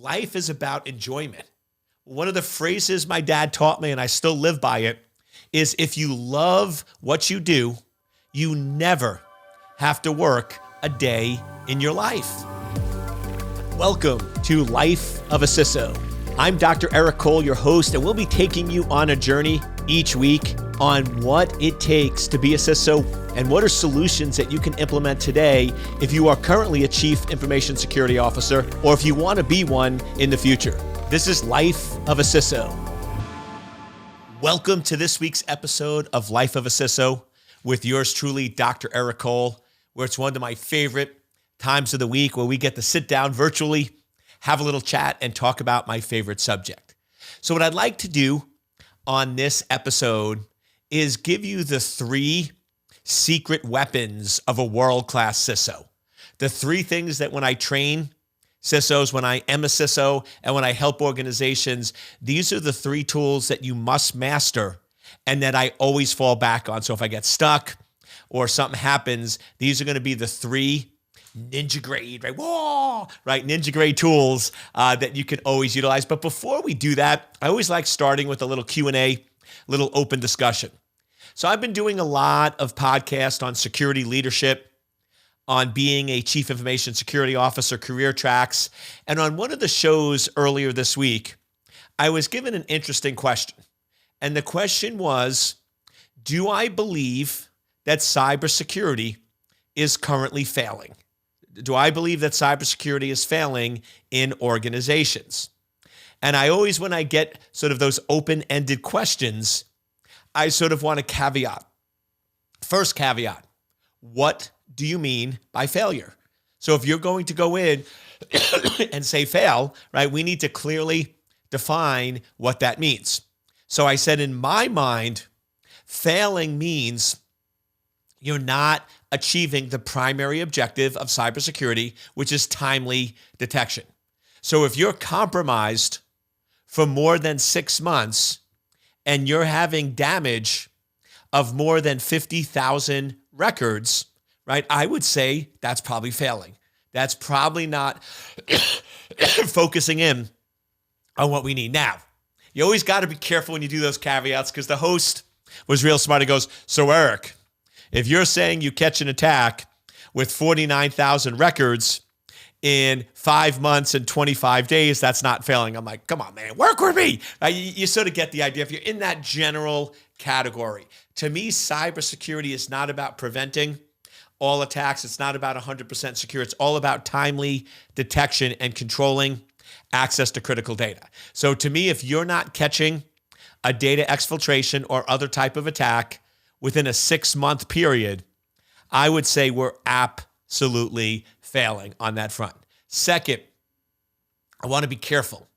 life is about enjoyment. One of the phrases my dad taught me, and I still live by it, is if you love what you do, you never have to work a day in your life. Welcome to Life of a CISO. I'm Dr. Eric Cole, your host, and we'll be taking you on a journey each week on what it takes to be a CISO and what are solutions that you can implement today if you are currently a Chief Information Security Officer or if you want to be one in the future. This is Life of a CISO. Welcome to this week's episode of Life of a CISO with yours truly, Dr. Eric Cole, where it's one of my favorite times of the week where we get to sit down virtually, have a little chat, and talk about my favorite subject. So what I'd like to do on this episode is give you the 3 secret weapons of a world-class CISO. The 3 things that when I train CISOs, when I am a CISO, and when I help organizations, these are the 3 tools that you must master and that I always fall back on. So if I get stuck or something happens, these are going to be the 3 ninja grade, right? Whoa, right? Ninja grade tools that you can always utilize. But before we do that, I always like starting with a little Q&A, little open discussion. So I've been doing a lot of podcasts on security leadership, on being a Chief Information Security Officer, career tracks. And on one of the shows earlier this week, I was given an interesting question. And the question was, do I believe that cybersecurity is currently failing? Do I believe that cybersecurity is failing in organizations? And I always, when I get sort of those open-ended questions, I sort of want a caveat. First caveat, what do you mean by failure? So if you're going to go in and say fail, right, we need to clearly define what that means. So I said, in my mind, failing means you're not achieving the primary objective of cybersecurity, which is timely detection. So if you're compromised for more than 6 months and you're having damage of more than 50,000 records, right, I would say that's probably failing. That's probably not focusing in on what we need. Now, you always got to be careful when you do those caveats because the host was real smart. He goes, so Eric, if you're saying you catch an attack with 49,000 records in 5 months and 25 days, that's not failing. I'm like, come on, man, work with me. You sort of get the idea. If you're in that general category, to me, cybersecurity is not about preventing all attacks. It's not about 100% secure. It's all about timely detection and controlling access to critical data. So to me, if you're not catching a data exfiltration or other type of attack within a 6-month period, I would say we're absolutely failing on that front. Second, I want to be careful.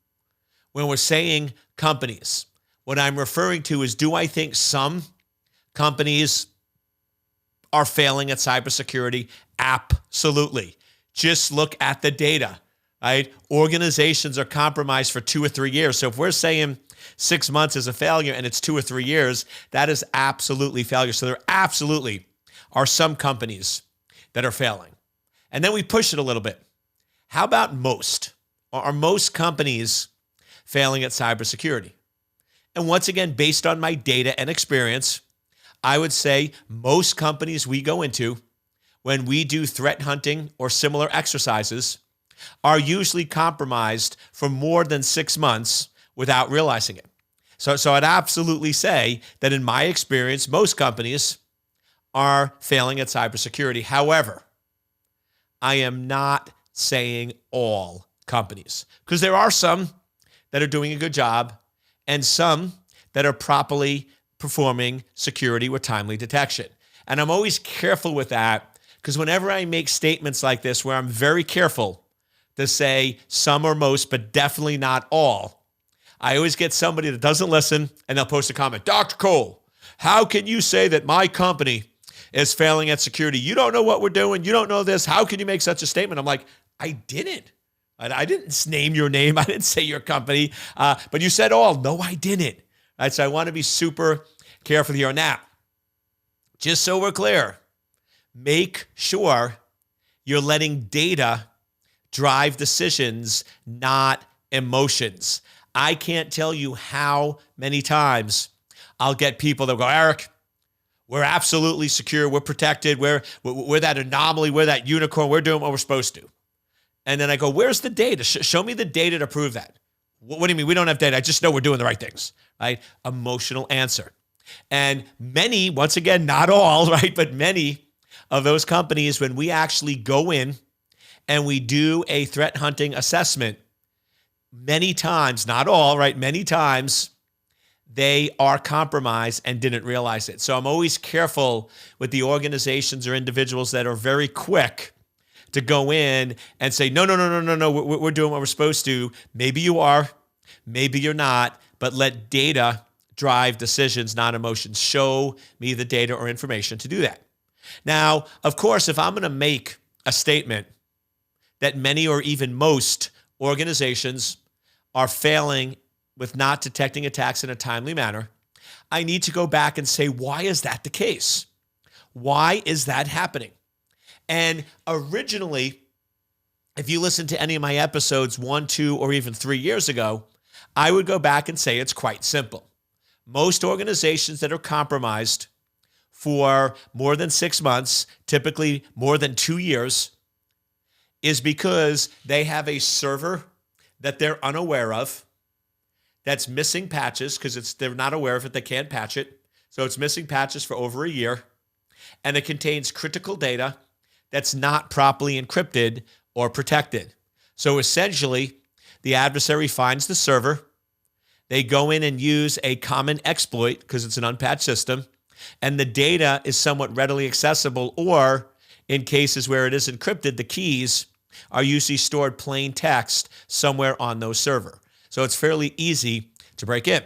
When we're saying companies, what I'm referring to is, do I think some companies are failing at cybersecurity? Absolutely. Just look at the data, right? Organizations are compromised for 2 or 3 years. So if we're saying 6 months is a failure and it's 2 or 3 years, that is absolutely failure. So there absolutely are some companies that are failing. And then we push it a little bit. How about most? Are most companies failing at cybersecurity? And once again, based on my data and experience, I would say most companies we go into when we do threat hunting or similar exercises are usually compromised for more than 6 months without realizing it. So I'd absolutely say that in my experience, most companies are failing at cybersecurity. However, I am not saying all companies, because there are some that are doing a good job and some that are properly performing security with timely detection. And I'm always careful with that, because whenever I make statements like this, where I'm very careful to say some or most, but definitely not all, I always get somebody that doesn't listen and they'll post a comment, Dr. Cole, how can you say that my company is failing at security? You don't know what we're doing. You don't know this. How can you make such a statement? I'm like, I didn't. I didn't name your name. I didn't say your company, but you said all. No, I didn't. Right, so I want to be super careful here. Now, just so we're clear, make sure you're letting data drive decisions, not emotions. I can't tell you how many times I'll get people that go, Eric, we're absolutely secure. We're protected. We're that anomaly. We're that unicorn. We're doing what we're supposed to. And then I go, where's the data? Show me the data to prove that. What do you mean? We don't have data. I just know we're doing the right things, right? Emotional answer. And many, once again, not all, right? But many of those companies, when we actually go in and we do a threat hunting assessment, many times, not all, right? Many times they are compromised and didn't realize it. So I'm always careful with the organizations or individuals that are very quick to go in and say, no, we're doing what we're supposed to. Maybe you are, maybe you're not, but let data drive decisions, not emotions. Show me the data or information to do that. Now, of course, if I'm going to make a statement that many or even most organizations are failing with not detecting attacks in a timely manner, I need to go back and say, why is that the case? Why is that happening? And originally, if you listen to any of my episodes 1, 2, or even 3 years ago, I would go back and say it's quite simple. Most organizations that are compromised for more than 6 months, typically more than 2 years, is because they have a server that they're unaware of that's missing patches because they're not aware of it. They can't patch it. So it's missing patches for over a year. And it contains critical data that's not properly encrypted or protected. So essentially, the adversary finds the server. They go in and use a common exploit because it's an unpatched system. And the data is somewhat readily accessible, or in cases where it is encrypted, the keys are usually stored plain text somewhere on those server. So it's fairly easy to break in.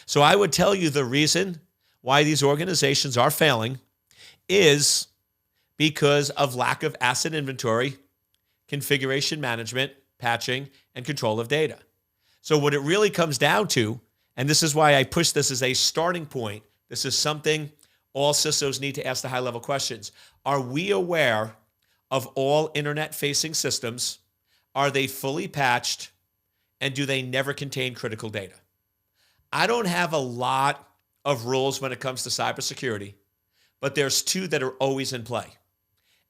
So I would tell you the reason why these organizations are failing is because of lack of asset inventory, configuration management, patching, and control of data. So what it really comes down to, and this is why I push this as a starting point, this is something all CISOs need to ask the high-level questions. Are we aware of all internet-facing systems? Are they fully patched? And do they never contain critical data? I don't have a lot of rules when it comes to cybersecurity, but there's 2 that are always in play.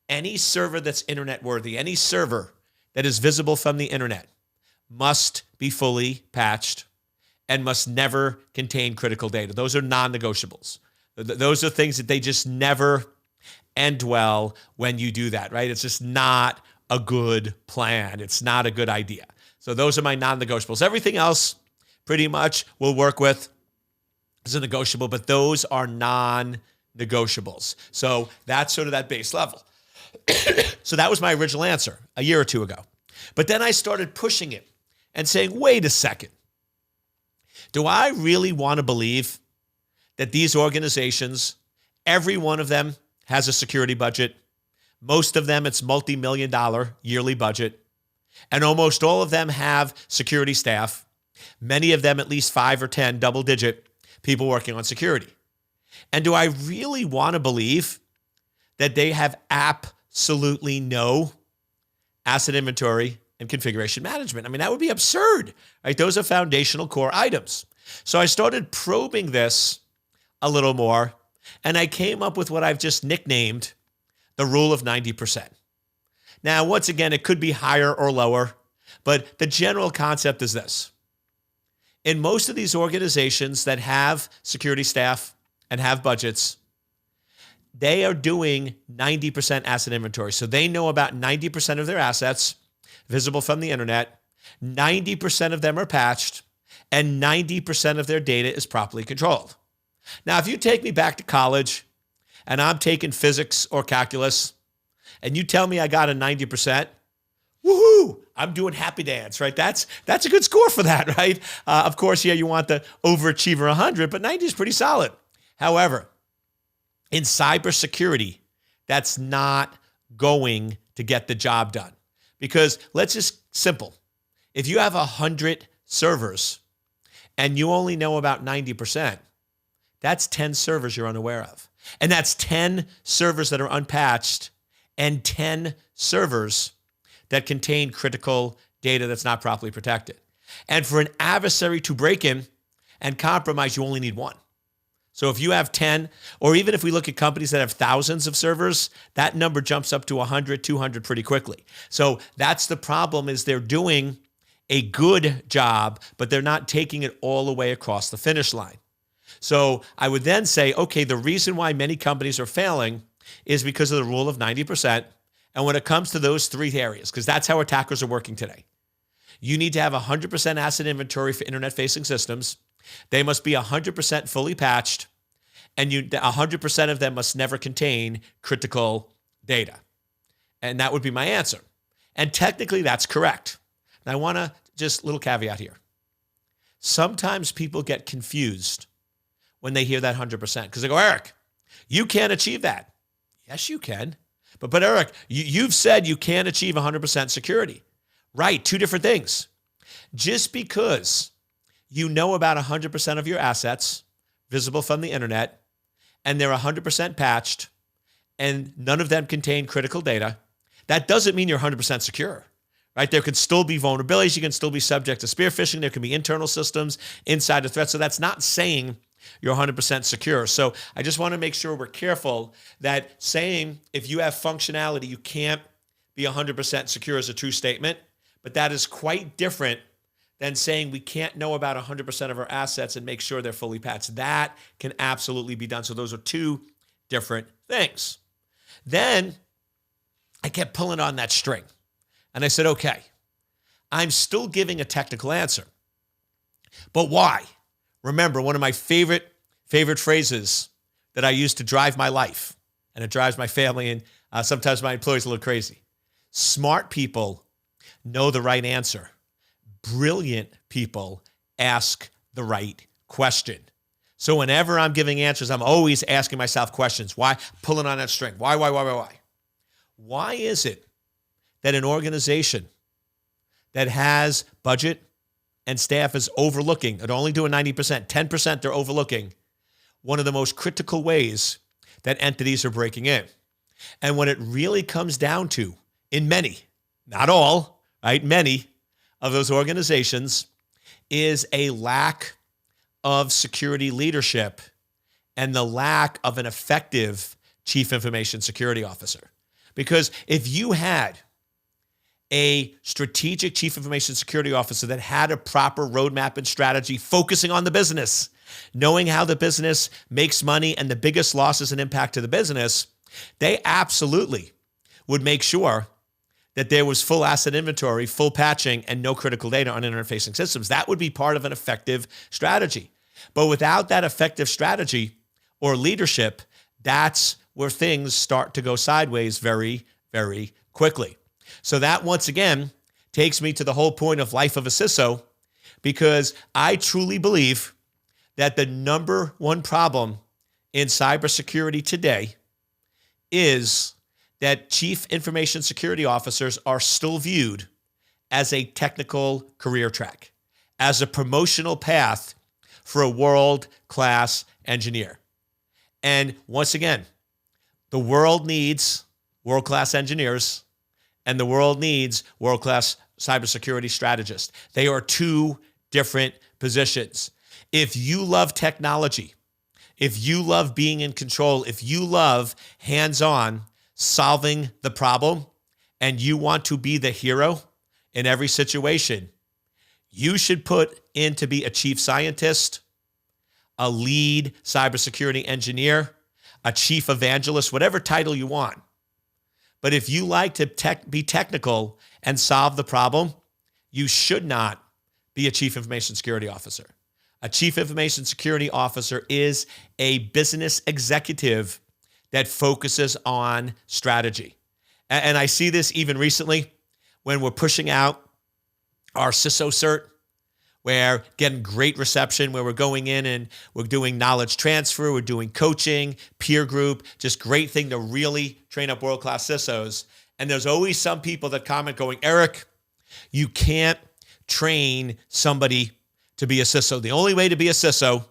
Any server that's internet-worthy, any server that is visible from the internet must be fully patched and must never contain critical data. Those are non-negotiables. Those are things that they just never end well when you do that, right? It's just not a good plan. It's not a good idea. So those are my non-negotiables. Everything else pretty much we'll work with as a negotiable, but those are non-negotiables. So that's sort of that base level. So that was my original answer a year or 2 ago. But then I started pushing it and saying, wait a second. Do I really want to believe that these organizations, every one of them has a security budget? Most of them, it's multi-million-dollar yearly budget. And almost all of them have security staff. Many of them at least 5 or 10 double-digit people working on security. And do I really want to believe that they have absolutely no asset inventory and configuration management? I mean, that would be absurd, right? Those are foundational core items. So I started probing this a little more, and I came up with what I've just nicknamed the rule of 90%. Now, once again, it could be higher or lower, but the general concept is this. In most of these organizations that have security staff and have budgets, they are doing 90% asset inventory. So they know about 90% of their assets visible from the internet, 90% of them are patched, and 90% of their data is properly controlled. Now, if you take me back to college and I'm taking physics or calculus, and you tell me I got a 90%, woohoo, I'm doing happy dance, right? That's a good score for that, right? Of course, yeah, you want the overachiever 100, but 90 is pretty solid. However, in cybersecurity, that's not going to get the job done. Because let's just simple. If you have 100 servers and you only know about 90%, that's 10 servers you're unaware of. And that's 10 servers that are unpatched and 10 servers that contain critical data that's not properly protected. And for an adversary to break in and compromise, you only need one. So if you have 10, or even if we look at companies that have thousands of servers, that number jumps up to 100, 200 pretty quickly. So that's the problem, is they're doing a good job, but they're not taking it all the way across the finish line. So I would then say, okay, the reason why many companies are failing is because of the rule of 90%. And when it comes to those three areas, because that's how attackers are working today, you need to have 100% asset inventory for internet-facing systems. They must be 100% fully patched, and 100% of them must never contain critical data. And that would be my answer. And technically, that's correct. Now, I want to just a little caveat here. Sometimes people get confused when they hear that 100%, because they go, Eric, you can't achieve that. Yes, you can. But Eric, you've said you can't achieve 100% security. Right, two different things. Just because you know about 100% of your assets visible from the internet, and they're 100% patched, and none of them contain critical data, that doesn't mean you're 100% secure. Right? There could still be vulnerabilities. You can still be subject to spear phishing. There can be internal systems, insider threats. So that's not saying you're 100% secure. So I just want to make sure we're careful that saying if you have functionality, you can't be 100% secure is a true statement. But that is quite different than saying we can't know about 100% of our assets and make sure they're fully patched. That can absolutely be done. So those are two different things. Then I kept pulling on that string. And I said, okay, I'm still giving a technical answer. But why? Remember, one of my favorite phrases that I use to drive my life, and it drives my family and sometimes my employees a little crazy. Smart people know the right answer. Brilliant people ask the right question. So whenever I'm giving answers, I'm always asking myself questions. Why? Pulling on that string. Why? Why is it that an organization that has budget and staff is overlooking, they're only doing 90%, 10% they're overlooking one of the most critical ways that entities are breaking in? And when it really comes down to, in many, not all, right, many of those organizations, is a lack of security leadership and the lack of an effective chief information security officer. Because if you had a strategic chief information security officer that had a proper roadmap and strategy, focusing on the business, knowing how the business makes money and the biggest losses and impact to the business, they absolutely would make sure that there was full asset inventory, full patching, and no critical data on internet-facing systems. That would be part of an effective strategy. But without that effective strategy or leadership, that's where things start to go sideways very, very quickly. So that, once again, takes me to the whole point of life of a CISO, because I truly believe that the number one problem in cybersecurity today is that chief information security officers are still viewed as a technical career track, as a promotional path for a world-class engineer. And once again, the world needs world-class engineers, and the world needs world-class cybersecurity strategists. They are two different positions. If you love technology, if you love being in control, if you love hands-on solving the problem, and you want to be the hero in every situation, you should put in to be a chief scientist, a lead cybersecurity engineer, a chief evangelist, whatever title you want. But if you like to be technical and solve the problem, you should not be a chief information security officer. A chief information security officer is a business executive that focuses on strategy. And I see this even recently when we're pushing out our CISO cert. We're getting great reception, where we're going in and we're doing knowledge transfer, we're doing coaching, peer group, just great thing to really train up world-class CISOs. And there's always some people that comment going, Eric, you can't train somebody to be a CISO. The only way to be a CISO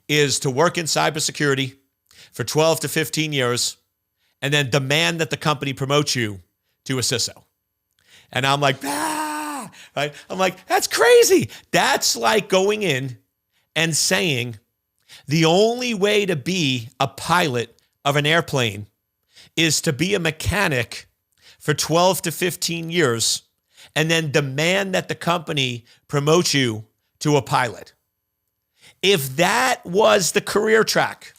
is to work in cybersecurity for 12 to 15 years and then demand that the company promote you to a CISO. And I'm like, right? I'm like, that's crazy. That's like going in and saying the only way to be a pilot of an airplane is to be a mechanic for 12 to 15 years and then demand that the company promote you to a pilot. If that was the career track,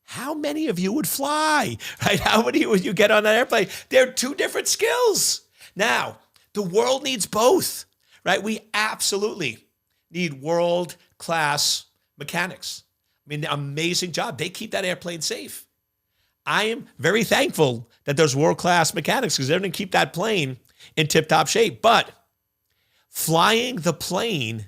how many of you would fly, right? How many would you get on that airplane? They're two different skills. Now, the world needs both, right? We absolutely need world-class mechanics. I mean, amazing job. They keep that airplane safe. I am very thankful that there's world-class mechanics because they're going to keep that plane in tip-top shape. But flying the plane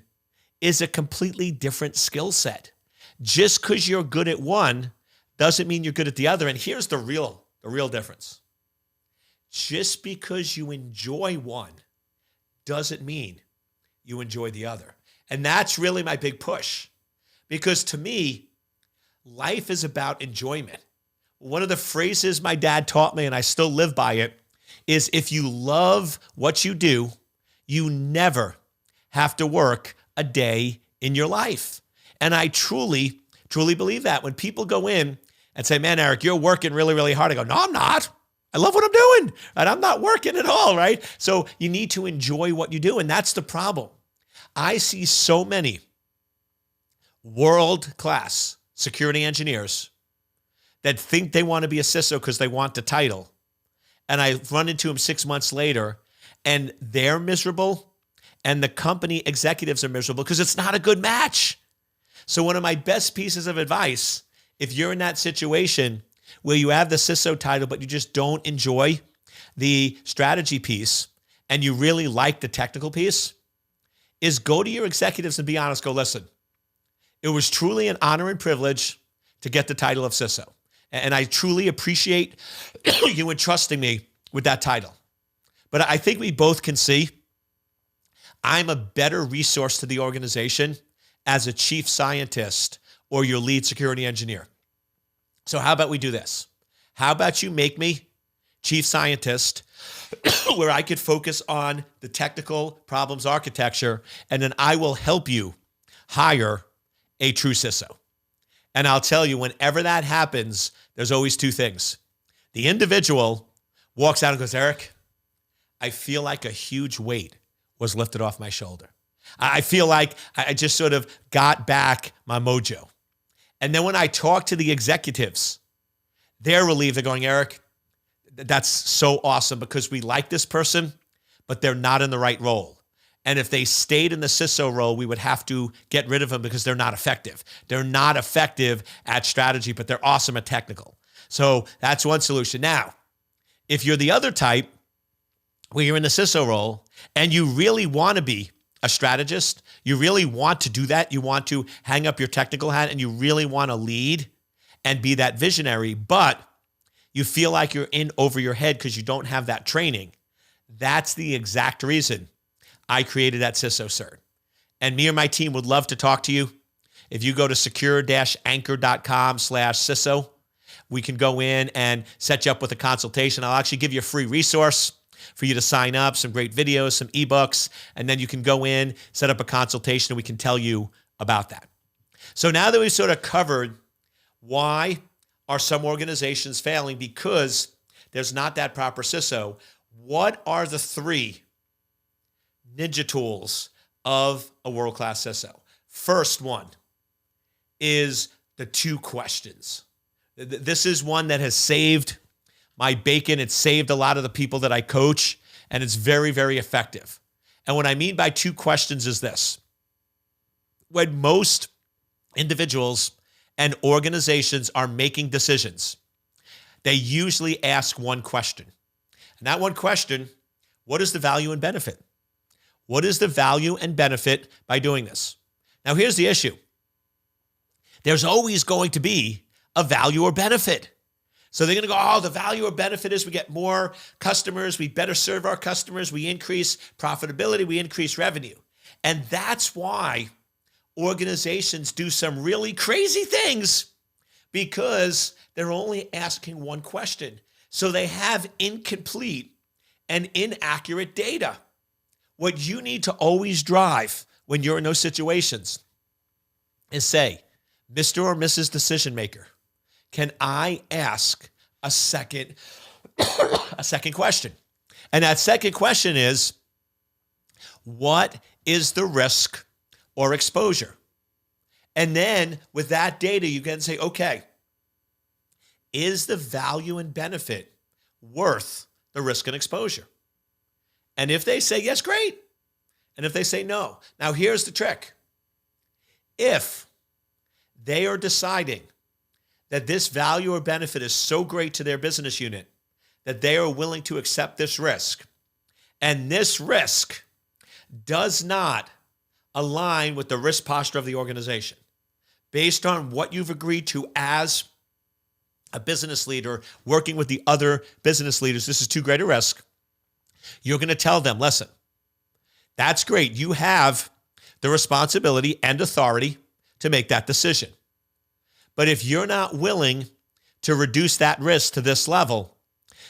is a completely different skill set. Just because you're good at one doesn't mean you're good at the other. And here's the real difference. Just because you enjoy one doesn't mean you enjoy the other. And that's really my big push. Because to me, life is about enjoyment. One of the phrases my dad taught me, and I still live by it, is if you love what you do, you never have to work a day in your life. And I truly, truly believe that. When people go in and say, man, Eric, you're working really, really hard. I go, no, I'm not. I love what I'm doing. And I'm not working at all, right? So you need to enjoy what you do. And that's the problem. I see so many world-class security engineers that think they want to be a CISO because they want the title. And I run into them 6 months later, and they're miserable, and the company executives are miserable because it's not a good match. So one of my best pieces of advice, if you're in that situation where you have the CISO title, but you just don't enjoy the strategy piece, and you really like the technical piece, is go to your executives and be honest. Go, listen, it was truly an honor and privilege to get the title of CISO. And I truly appreciate you entrusting me with that title. But I think we both can see I'm a better resource to the organization as a chief scientist or your lead security engineer. So how about we do this? How about you make me chief scientist where I could focus on the technical problems architecture, and then I will help you hire a true CISO. And I'll tell you, whenever that happens, there's always two things. The individual walks out and goes, Eric, I feel like a huge weight was lifted off my shoulder. I feel like I just sort of got back my mojo. And then when I talk to the executives, they're relieved. They're going, Eric, that's so awesome because we like this person, but they're not in the right role. And if they stayed in the CISO role, we would have to get rid of them because they're not effective. They're not effective at strategy, but they're awesome at technical. So that's one solution. Now, if you're the other type, where you're in the CISO role and you really want to be a strategist, you really want to do that, you want to hang up your technical hat and you really want to lead and be that visionary, but you feel like you're in over your head because you don't have that training. That's the exact reason I created that CISO cert. And me or my team would love to talk to you. If you go to secure-anchor.com/CISO, we can go in and set you up with a consultation. I'll actually give you a free resource for you to sign up, some great videos, some ebooks, and then you can go in, set up a consultation, and we can tell you about that. So now that we've sort of covered why are some organizations failing because there's not that proper CISO, what are the three ninja tools of a world-class CISO? First one is the 2 questions. This is one that has saved my bacon. It's saved a lot of the people that I coach, and it's very, very effective. And what I mean by 2 questions is this. When most individuals and organizations are making decisions, they usually ask one question. And that one question, what is the value and benefit? What is the value and benefit by doing this? Now, here's the issue. There's always going to be a value or benefit. So they're going to go, oh, the value or benefit is we get more customers, we better serve our customers, we increase profitability, we increase revenue. And that's why organizations do some really crazy things because they're only asking one question. So they have incomplete and inaccurate data. What you need to always drive when you're in those situations is say, Mr. or Mrs. Decision Maker, can I ask a second question? And that second question is, what is the risk or exposure? And then with that data, you can say, okay, is the value and benefit worth the risk and exposure? And if they say yes, great. And if they say no, now here's the trick. If they are deciding that this value or benefit is so great to their business unit that they are willing to accept this risk, and this risk does not align with the risk posture of the organization, based on what you've agreed to as a business leader working with the other business leaders, this is too great a risk. You're going to tell them, listen, that's great. You have the responsibility and authority to make that decision. But if you're not willing to reduce that risk to this level,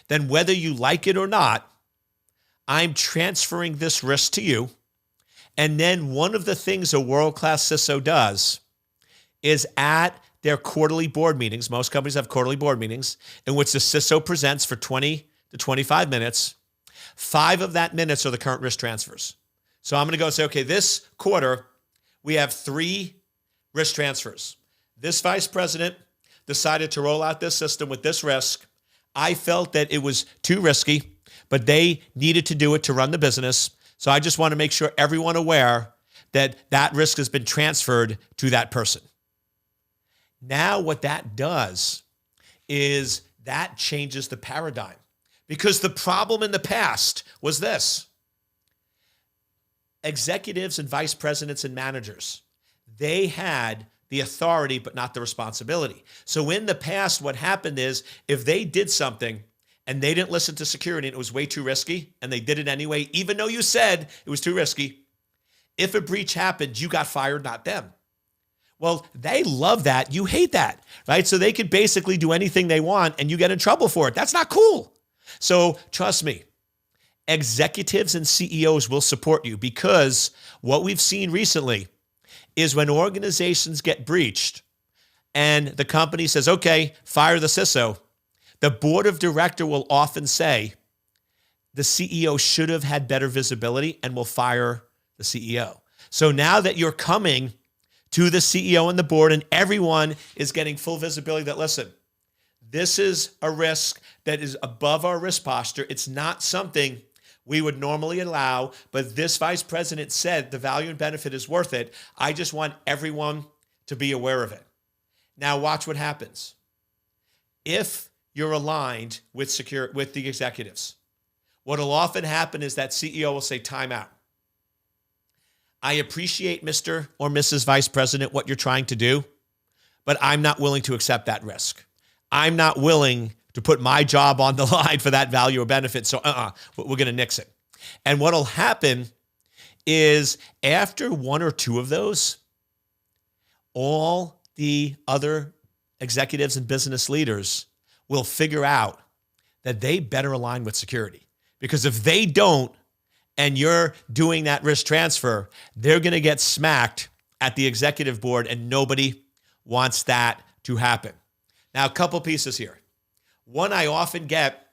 then whether you like it or not, I'm transferring this risk to you. And then one of the things a world-class CISO does is at their quarterly board meetings, most companies have quarterly board meetings, in which the CISO presents for 20 to 25 minutes. 5 of that minutes are the current risk transfers. So I'm going to go and say, okay, this quarter, we have 3 risk transfers. This vice president decided to roll out this system with this risk. I felt that it was too risky, but they needed to do it to run the business. So I just want to make sure everyone aware that that risk has been transferred to that person. Now what that does is that changes the paradigm, because the problem in the past was this. Executives and vice presidents and managers, they had the authority but not the responsibility. So in the past, what happened is if they did something and they didn't listen to security and it was way too risky and they did it anyway, even though you said it was too risky, if a breach happened, you got fired, not them. Well, they love that. You hate that, right? So they could basically do anything they want and you get in trouble for it. That's not cool. So trust me, executives and CEOs will support you, because what we've seen recently is when organizations get breached and the company says, okay, fire the CISO, the board of director will often say the CEO should have had better visibility and will fire the CEO. So now that you're coming to the CEO and the board and everyone is getting full visibility that, listen, this is a risk that is above our risk posture. It's not something we would normally allow, but this vice president said the value and benefit is worth it. I just want everyone to be aware of it. Now watch what happens. If you're aligned with the executives, what will often happen is that CEO will say, time out. I appreciate Mr. or Mrs. Vice President what you're trying to do, but I'm not willing to accept that risk. I'm not willing to put my job on the line for that value or benefit. So we're going to nix it. And what will happen is after 1 or 2 of those, all the other executives and business leaders will figure out that they better align with security. Because if they don't, and you're doing that risk transfer, they're going to get smacked at the executive board, and nobody wants that to happen. Now, a couple pieces here. One, I often get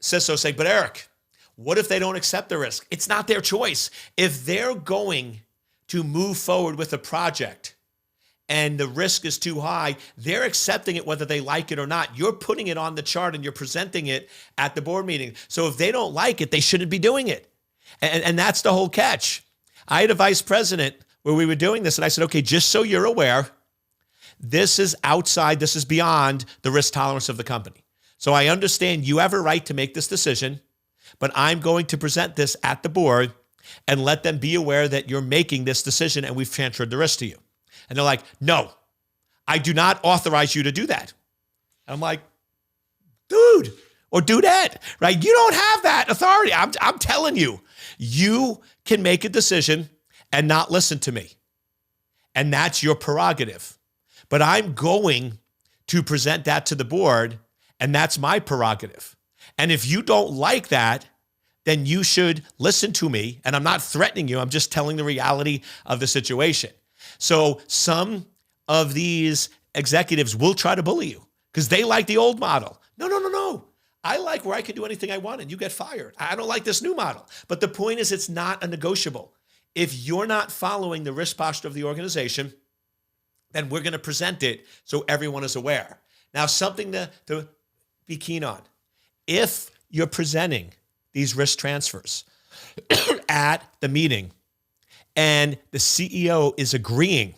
CISOs say, but Eric, what if they don't accept the risk? It's not their choice. If they're going to move forward with a project and the risk is too high, they're accepting it whether they like it or not. You're putting it on the chart and you're presenting it at the board meeting. So if they don't like it, they shouldn't be doing it. And that's the whole catch. I had a vice president where we were doing this, and I said, okay, just so you're aware, this is outside, this is beyond the risk tolerance of the company. So I understand you have a right to make this decision, but I'm going to present this at the board and let them be aware that you're making this decision and we've transferred the risk to you. And they're like, no, I do not authorize you to do that. And I'm like, dude, or dudette, right? You don't have that authority. I'm telling you, you can make a decision and not listen to me. And that's your prerogative. But I'm going to present that to the board, and that's my prerogative. And if you don't like that, then you should listen to me. And I'm not threatening you. I'm just telling the reality of the situation. So some of these executives will try to bully you because they like the old model. No. I like where I can do anything I want and you get fired. I don't like this new model. But the point is, it's not a negotiable. If you're not following the risk posture of the organization, then we're going to present it so everyone is aware. Now, something to be keen on. If you're presenting these risk transfers at the meeting and the CEO is agreeing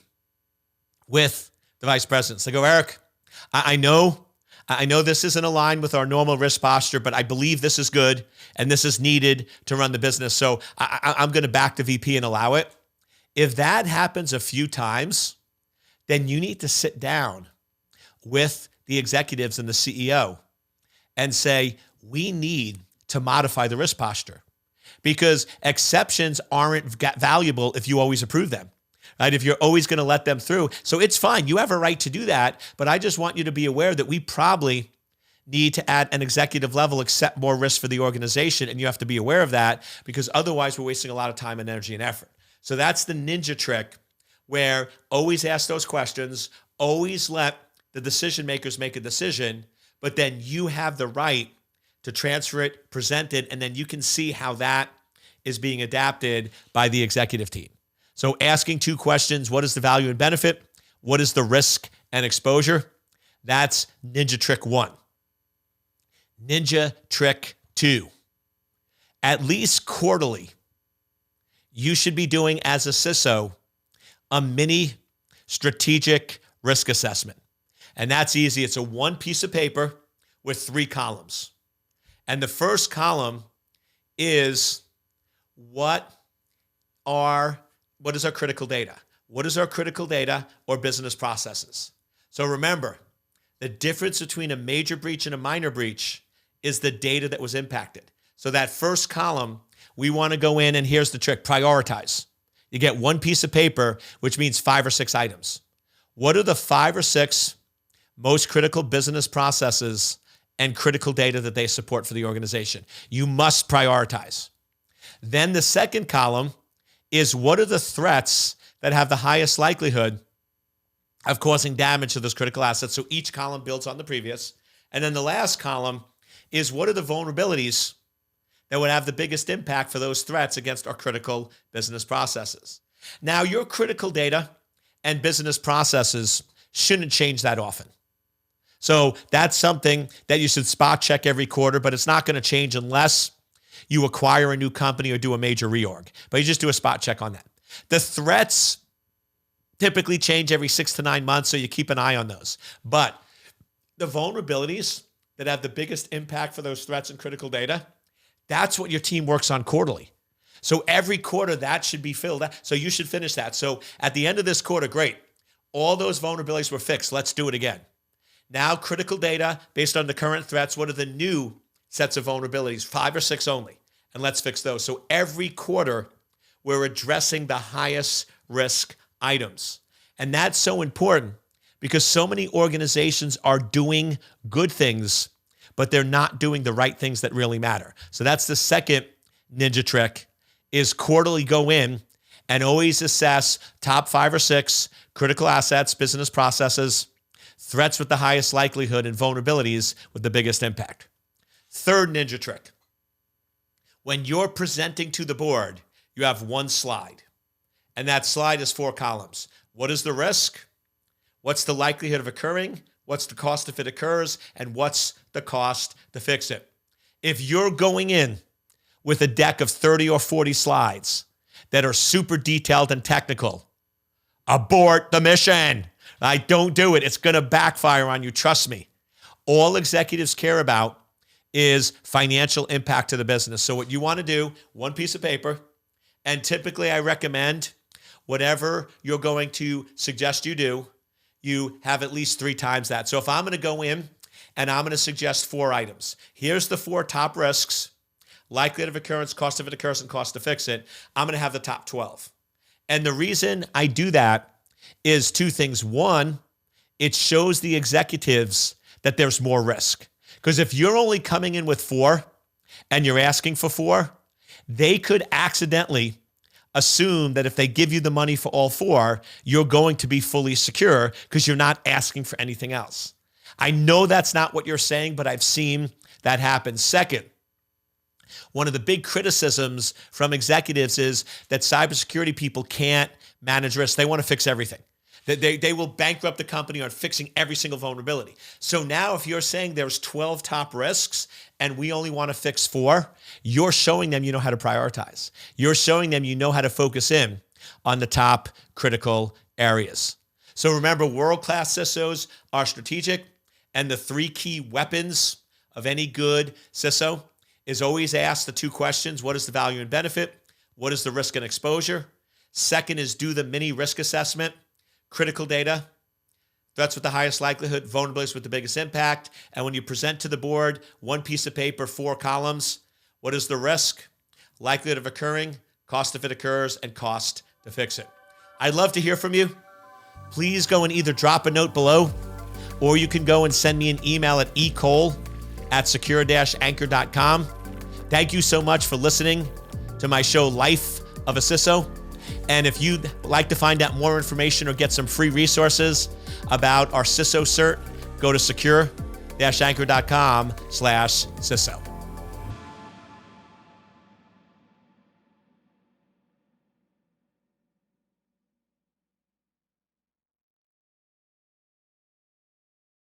with the vice president, so they go, Eric, I know this isn't aligned with our normal risk posture, but I believe this is good and this is needed to run the business. So I'm going to back the VP and allow it. If that happens a few times, then you need to sit down with the executives and the CEO and say, we need to modify the risk posture because exceptions aren't valuable if you always approve them. Right? If you're always going to let them through. So it's fine. You have a right to do that. But I just want you to be aware that we probably need to, at an executive level, accept more risk for the organization. And you have to be aware of that because otherwise we're wasting a lot of time and energy and effort. So that's the ninja trick, where always ask those questions, always let the decision makers make a decision, but then you have the right to transfer it, present it, and then you can see how that is being adapted by the executive team. So asking two questions: what is the value and benefit? What is the risk and exposure? That's ninja trick 1. Ninja trick 2. At least quarterly, you should be doing, as a CISO, a mini strategic risk assessment. And that's easy. It's a one piece of paper with 3 columns. And the first column is what is our critical data? What is our critical data or business processes? So remember, the difference between a major breach and a minor breach is the data that was impacted. So that first column, we want to go in, and here's the trick: prioritize. You get one piece of paper, which means 5 or 6 items. What are the 5 or 6 most critical business processes and critical data that they support for the organization? You must prioritize. Then the second column is what are the threats that have the highest likelihood of causing damage to those critical assets. So each column builds on the previous. And then the last column is what are the vulnerabilities that would have the biggest impact for those threats against our critical business processes. Now, your critical data and business processes shouldn't change that often. So that's something that you should spot check every quarter, but it's not going to change unless you acquire a new company or do a major reorg. But you just do a spot check on that. The threats typically change every 6 to 9 months, so you keep an eye on those. But the vulnerabilities that have the biggest impact for those threats and critical data, that's what your team works on quarterly. So every quarter that should be filled out. So you should finish that. So at the end of this quarter, great. All those vulnerabilities were fixed. Let's do it again. Now, critical data based on the current threats. What are the new sets of vulnerabilities? 5 or 6 only. And let's fix those. So every quarter, we're addressing the highest risk items. And that's so important because so many organizations are doing good things, but they're not doing the right things that really matter. So that's the second ninja trick, is quarterly go in and always assess top 5 or 6 critical assets, business processes, threats with the highest likelihood, and vulnerabilities with the biggest impact. Third ninja trick: when you're presenting to the board, you have one slide, and that slide is 4 columns. What is the risk? What's the likelihood of occurring? What's the cost if it occurs? And what's the cost to fix it? If you're going in with a deck of 30 or 40 slides that are super detailed and technical, abort the mission. Don't do it. It's going to backfire on you. Trust me. All executives care about is financial impact to the business. So what you want to do, one piece of paper, and typically I recommend whatever you're going to suggest you do, you have at least 3 times that. So if I'm going to go in and I'm going to suggest 4 items, here's the 4 top risks: likelihood of occurrence, cost of it occurs, and cost to fix it. I'm going to have the top 12. And the reason I do that is 2 things. One, it shows the executives that there's more risk. Because if you're only coming in with 4 and you're asking for 4, they could accidentally assume that if they give you the money for all four, you're going to be fully secure because you're not asking for anything else. I know that's not what you're saying, but I've seen that happen. Second, one of the big criticisms from executives is that cybersecurity people can't manage risk. They want to fix everything. They will bankrupt the company on fixing every single vulnerability. So now if you're saying there's 12 top risks and we only want to fix 4, you're showing them you know how to prioritize. You're showing them you know how to focus in on the top critical areas. So remember, world-class CISOs are strategic, and the 3 key weapons of any good CISO is always ask the 2 questions. What is the value and benefit? What is the risk and exposure? Second is do the mini risk assessment. Critical data, threats with the highest likelihood, vulnerabilities with the biggest impact. And when you present to the board, 1 piece of paper, 4 columns. What is the risk, likelihood of occurring, cost if it occurs, and cost to fix it? I'd love to hear from you. Please go and either drop a note below, or you can go and send me an email at ecole@secure-anchor.com. Thank you so much for listening to my show, Life of a CISO. And if you'd like to find out more information or get some free resources about our CISO cert, go to secure-anchor.com/CISO.